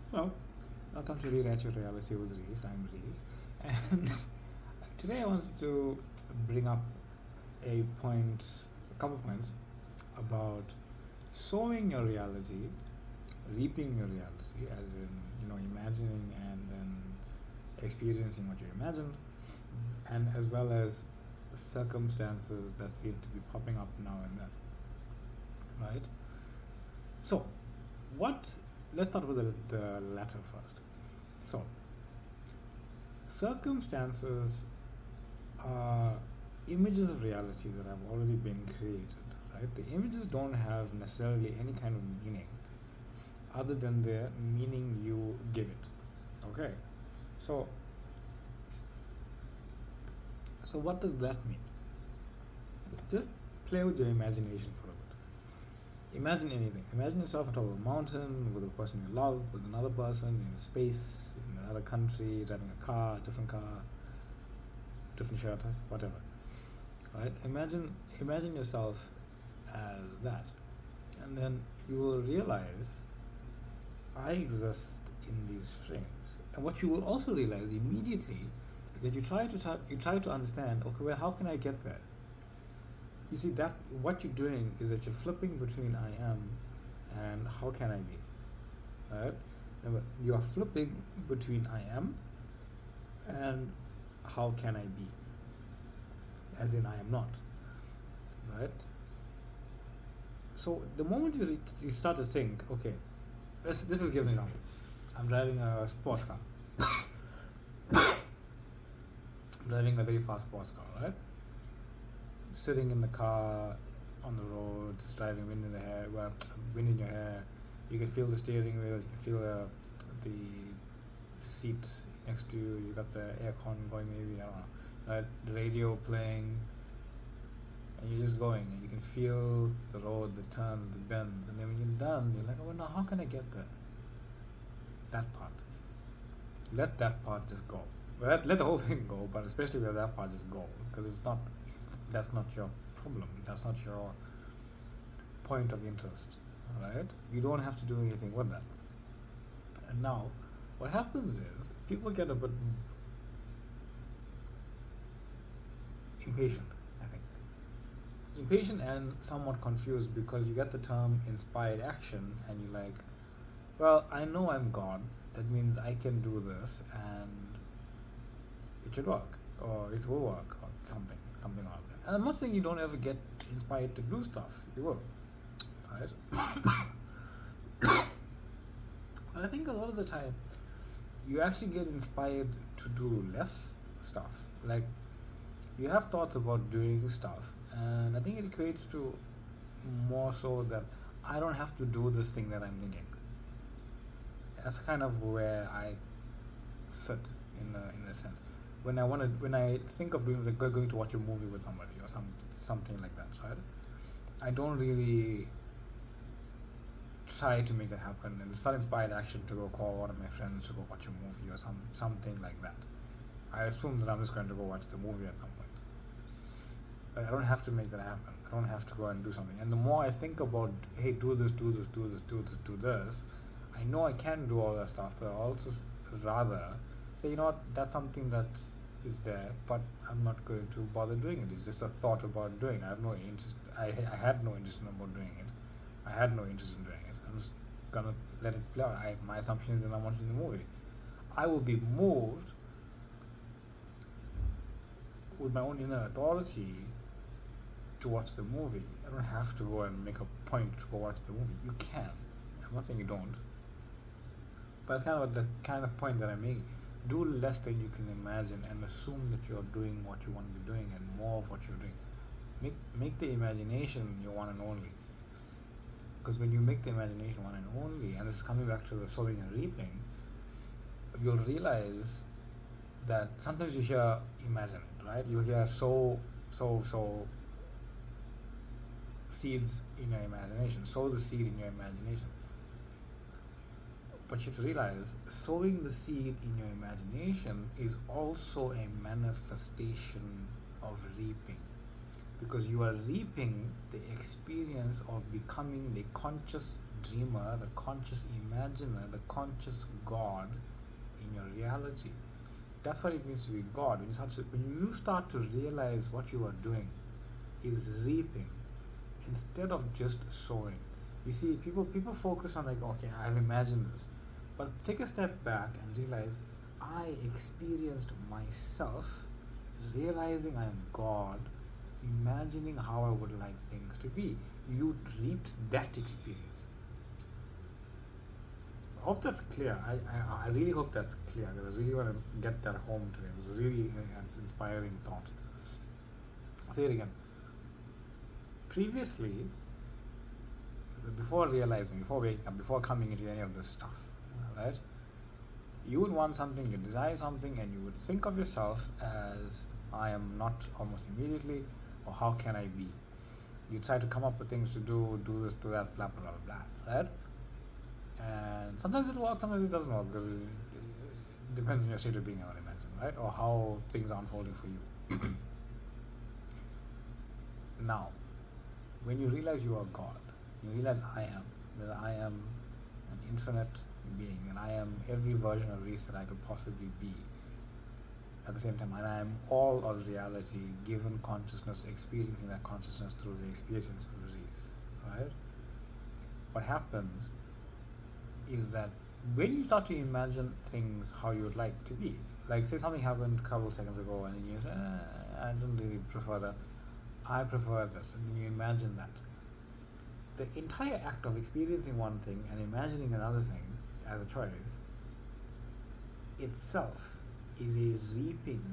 Well, welcome to Rewrite Your Reality with Reese. I'm Reese. And today I wanted to bring up a couple points about sowing your reality, reaping your reality, as in, imagining and then experiencing what you imagined, and as well as circumstances that seem to be popping up now and then, right? So, what? Let's start with the latter first. So, circumstances are images of reality that have already been created, right? The images don't have necessarily any kind of meaning other than the meaning you give it. Okay, so what does that mean? Just play with your imagination for a bit. Imagine anything. Imagine yourself on top of a mountain with a person you love, with another person in space, in another country, driving a car, different car, different shirt, whatever. Right? Imagine yourself as that, and then you will realize I exist in these frames. And what you will also realize immediately is that you try to understand. Okay, well, how can I get there? You see that what you're doing is that you're flipping between I am and how can I be, right? Remember, you are flipping between I am and how can I be, as in I am not, right? So the moment you start to think, okay, this is give an example. I'm driving a sports car. I'm driving a very fast sports car, right? Sitting in the car on the road, just driving, wind in the hair, well, wind in your hair. You can feel the steering wheel, you can feel the seat next to you. You got the aircon going, maybe, I don't know, right? The radio playing, and you're just going, and you can feel the road, the turns, the bends, and then when you're done, you're like, oh, now how can I get there? That part. Let that part just go. Well, let the whole thing go, but especially let that part just go, because that's not your problem. That's not your point of interest, right? You don't have to do anything with that. And now, what happens is people get a bit impatient, I think. Impatient and somewhat confused because you get the term inspired action and you're like, well, I know I'm God. That means I can do this and it should work or it will work or something like that. And I'm not saying you don't ever get inspired to do stuff. You will, right? But I think a lot of the time you actually get inspired to do less stuff. Like, you have thoughts about doing stuff, and I think it equates to more so that I don't have to do this thing that I'm thinking. That's kind of where I sit in a sense. When I think of doing, like, going to watch a movie with somebody or something like that, right? I don't really try to make that happen, and it's not inspired action to go call one of my friends to go watch a movie or something like that. I assume that I'm just going to go watch the movie at some point. But I don't have to make that happen. I don't have to go and do something. And the more I think about, hey, do this, I know I can do all that stuff, but I also rather say, you know what, that's something that is there, but I'm not going to bother doing it. It's just a thought about doing it. I have no interest. I had no interest in about doing it. I had no interest in doing it. I'm just gonna let it play out. My assumption is that I'm watching the movie. I will be moved with my own inner authority to watch the movie. I don't have to go and make a point to go watch the movie. You can. I'm not saying you don't. But that's kind of the kind of point that I'm making. Do less than you can imagine and assume that you're doing what you want to be doing and more of what you're doing. Make the imagination your one and only. Because when you make the imagination one and only, and this is coming back to the sowing and reaping, you'll realize that sometimes you hear imagine, right? You'll hear sow seeds in your imagination. Sow the seed in your imagination. But you have to realize sowing the seed in your imagination is also a manifestation of reaping, because you are reaping the experience of becoming the conscious dreamer, the conscious imaginer, the conscious God in your reality. That's what it means to be God. When you start to realize what you are doing is reaping instead of just sowing. You see, people focus on like, okay, I've imagined this, but take a step back and realize I experienced myself realizing I am God, imagining how I would like things to be. You reaped that experience. I hope that's clear. I really hope that's clear, because I really want to get that home today. It was a really inspiring thought. I'll say it again. Previously, before realizing, before waking up, before coming into any of this stuff, right? You would want something, you desire something, and you would think of yourself as I am not almost immediately, or how can I be? You try to come up with things to do this, do that, blah, blah, blah, blah, right? And sometimes it works, sometimes it doesn't work, because it depends on your state of being, I would imagine, right? Or how things are unfolding for you. Now, when you realize you are God, you realize that I am an infinite being, and I am every version of Reese that I could possibly be at the same time, and I am all of reality given consciousness, experiencing that consciousness through the experience of Reese, right? What happens is that when you start to imagine things how you would like to be, like say something happened a couple of seconds ago and then you say, I don't really prefer that, I prefer this, and then you imagine that. The entire act of experiencing one thing and imagining another thing as a choice itself is a reaping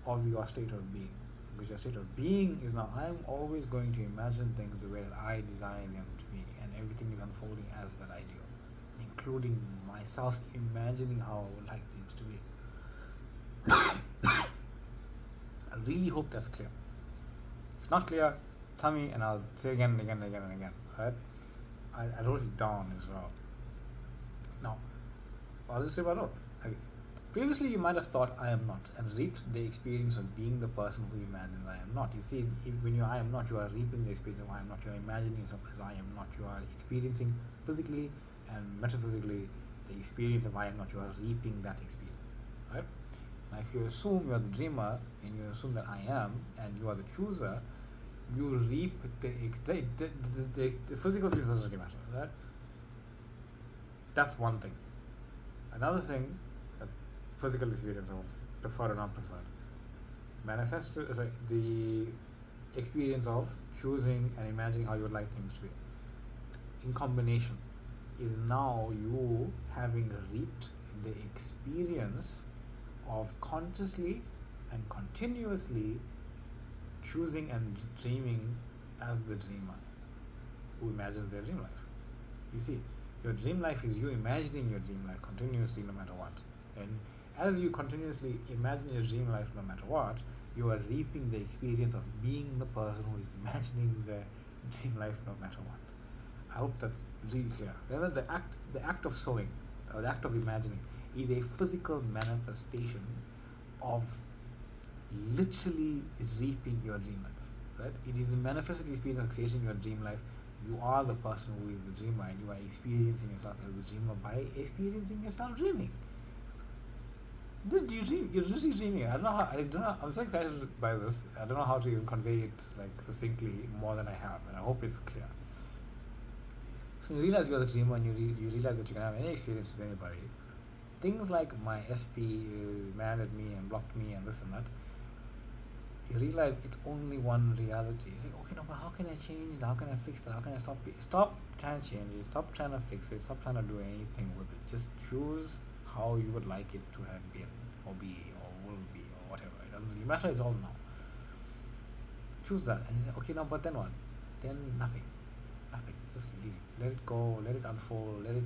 of your state of being. Because your state of being is now, I'm always going to imagine things the way that I desire them to be, and everything is unfolding as that ideal, including myself imagining how I would like things to be. I really hope that's clear. If not clear, tell me and I'll say again and again and again and again. Right? I wrote it down as well. Now, I'll just say what I wrote. Okay. Previously, you might have thought I am not, and reaped the experience of being the person who imagines I am not. You see, when you I am not, you are reaping the experience of I am not. You are imagining yourself as I am not. You are experiencing physically and metaphysically the experience of I am not. You are reaping that experience. Right? Now, if you assume you are the dreamer and you assume that I am, and you are the chooser, you reap the physical experience doesn't really matter. Right? That's one thing. Another thing, physical experience of preferred or non-preferred. The experience of choosing and imagining how you would like things to be, in combination, is now you having reaped the experience of consciously and continuously choosing and dreaming as the dreamer who imagines their dream life. You see, your dream life is you imagining your dream life continuously no matter what. And as you continuously imagine your dream life no matter what, you are reaping the experience of being the person who is imagining the dream life no matter what. I hope that's really clear. Remember, the act of sowing, or the act of imagining, is a physical manifestation of literally reaping your dream life. Right? It is a manifested experience of creating your dream life. You are the person who is the dreamer, and you are experiencing yourself as the dreamer by experiencing yourself dreaming. You're really dreaming. I don't know. I'm so excited by this. I don't know how to even convey it like succinctly more than I have, and I hope it's clear. So you realize you're the dreamer, and you realize that you can have any experience with anybody. Things like my SP is mad at me and blocked me and this and that. You realize it's only one reality. You say, okay, no, but how can I change it? How can I fix it? How can I stop it? Stop trying to change it. Stop trying to fix it. Stop trying to do anything with it. Just choose how you would like it to have been, or be, or will be, or whatever. It doesn't really matter. It's all now. Choose that, and you say, okay, no, but then what? Then nothing. Just leave it. Let it go. Let it unfold. Let it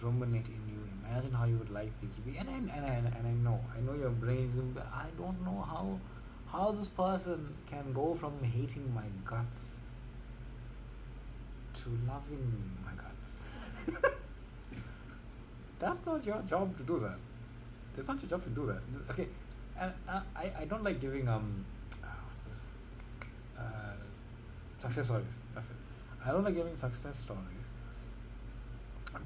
ruminate in you. Imagine how you would like things to be. And I know your brain is going to be, I don't know how this person can go from hating my guts to loving my guts. That's not your job to do that. It's not your job to do that. Okay, and I don't like giving what's this? Success stories. That's it. I don't like giving success stories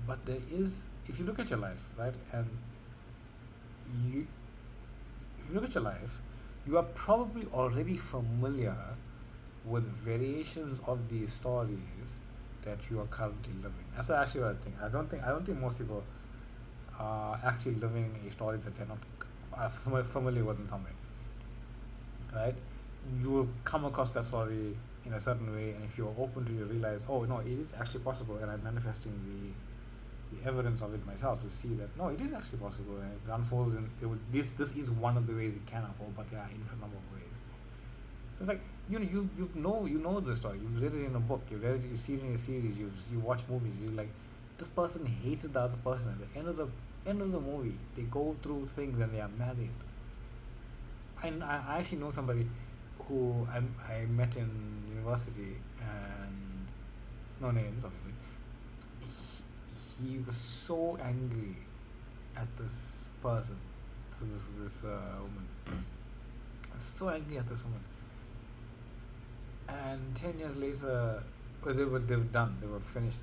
But there is, if you look at your life, right, and you, if you look at your life, you are probably already familiar with variations of these stories that you are currently living. That's actually what I think. I don't think most people are actually living a story that they're not familiar with in some way, right? You will come across that story in a certain way, and if you're open to it, you realize, oh no, it is actually possible, and I'm manifesting the evidence of it myself to see that no, it is actually possible, and it unfolds, and this is one of the ways it can unfold, but there are infinite number of ways. So it's like you know the story, you've read it in a book, you've seen it in a series, you watch movies, you like, this person hates the other person. At the end of the movie, they go through things and they are married. And I actually know somebody who I met in university, and no names obviously. He was so angry at this person, so this woman. So angry at this woman, and 10 years later, they were done. They were finished.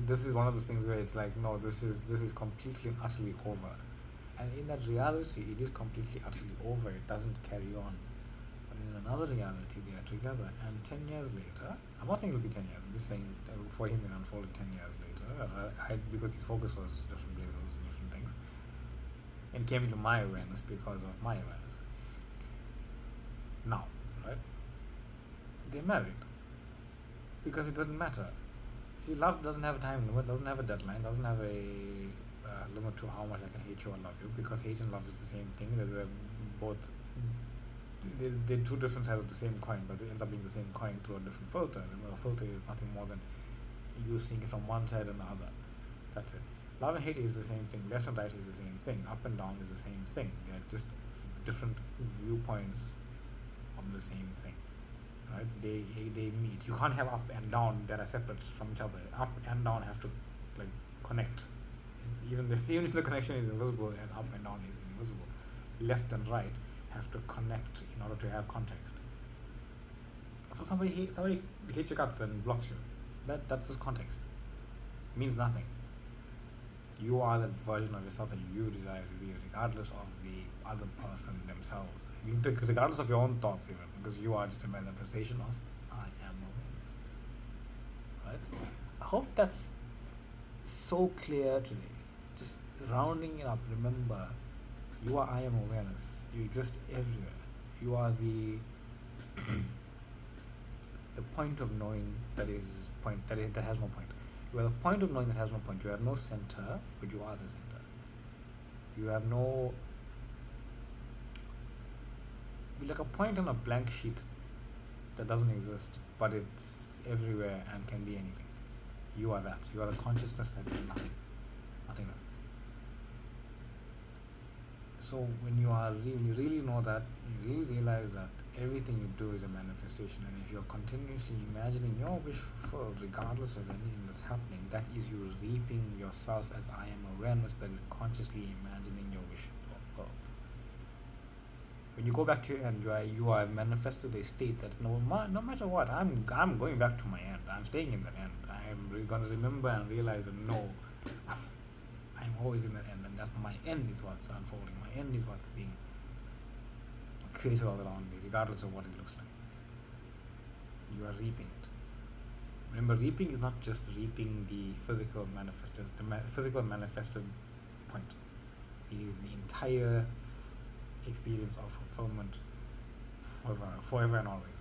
This is one of those things where it's like, no, this is completely and utterly over. And in that reality, it is completely utterly over. It doesn't carry on. But in another reality, they are together. And 10 years later, I'm not saying it'll be 10 years. I'm just saying for him it unfolded 10 years later. Because his focus was different places, different things, and came into my awareness because of my awareness. Now, right? They're married because it doesn't matter. See, love doesn't have a time limit, doesn't have a deadline, doesn't have a limit to how much I can hate you or love you, because hate and love is the same thing. They're both, they're two different sides of the same coin, but it ends up being the same coin through a different filter. And a filter is nothing more than you seeing it from one side and the other. That's it. Love and hate is the same thing. Left and right is the same thing. Up and down is the same thing. They're just different viewpoints of the same thing. Right? They meet. You can't have up and down that are separate from each other. Up and down have to like connect. Even if the connection is invisible and up and down is invisible, left and right have to connect in order to have context. So somebody hates your guts and blocks you. That's just context. It means nothing. You are that version of yourself that you desire to be, regardless of the other person themselves. Regardless of your own thoughts, even, because you are just a manifestation of I am awareness. Right? I hope that's so clear today. Just rounding it up. Remember, you are I am awareness. You exist everywhere. You are the the point of knowing that has no point. You are the point of knowing that has no point. You have no center, but you are the center. You have no, like a point on a blank sheet that doesn't exist, but it's everywhere and can be anything. You are that. You are the consciousness that is nothing, nothingness. So when you really know that, you really realize that everything you do is a manifestation, and if you're continuously imagining your wish fulfilled, regardless of anything that's happening, that is you reaping yourself as I am awareness that is consciously imagining your wish fulfilled. When you go back to your end, you are manifested a state that no matter what, I'm going back to my end. I'm staying in that end. I'm going to remember and realize that no, I'm always in that end, and that my end is what's unfolding. My end is what's being created all around me, regardless of what it looks like. You are reaping it. Remember, reaping is not just reaping the physical manifested point. It is the entire experience of fulfillment forever and always.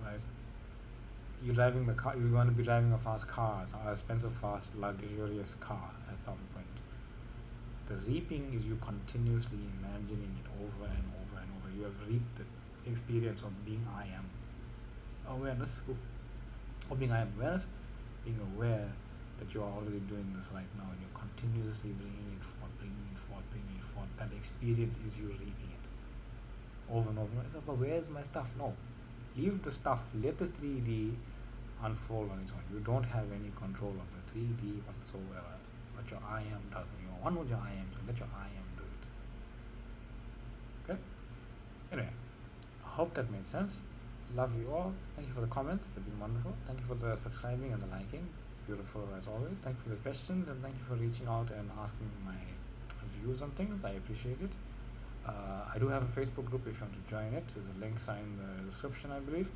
Right? You're driving the car. You're going to be driving a fast car, a expensive, fast, luxurious car at some point. The reaping is you continuously imagining it over and over and over. You have reaped the experience of being I am awareness, or being I am awareness, being aware that you are already doing this right now, and you're continuously bringing it forth. That experience is you reaping it over and over. But where's my stuff? No, leave the stuff. Let the 3D unfold on its own. You don't have any control of the 3D whatsoever. But your I am does. You're one with your I am, so let your I am do it. Okay? Anyway, I hope that made sense. Love you all. Thank you for the comments. They've been wonderful. Thank you for the subscribing and the liking. beautiful as always. Thank you for the questions, and thank you for reaching out and asking my views on things. I appreciate it. I do have a Facebook group if you want to join it. So the links are in the description, I believe.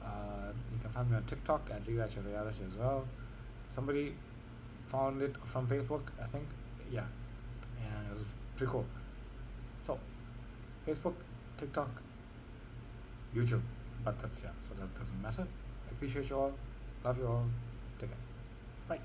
You can find me on TikTok at Reality as well. Somebody found it from Facebook, I think. Yeah, and it was pretty cool. So, Facebook, TikTok, YouTube, but so that doesn't matter. I appreciate you all. Love you all. Take care. Bye.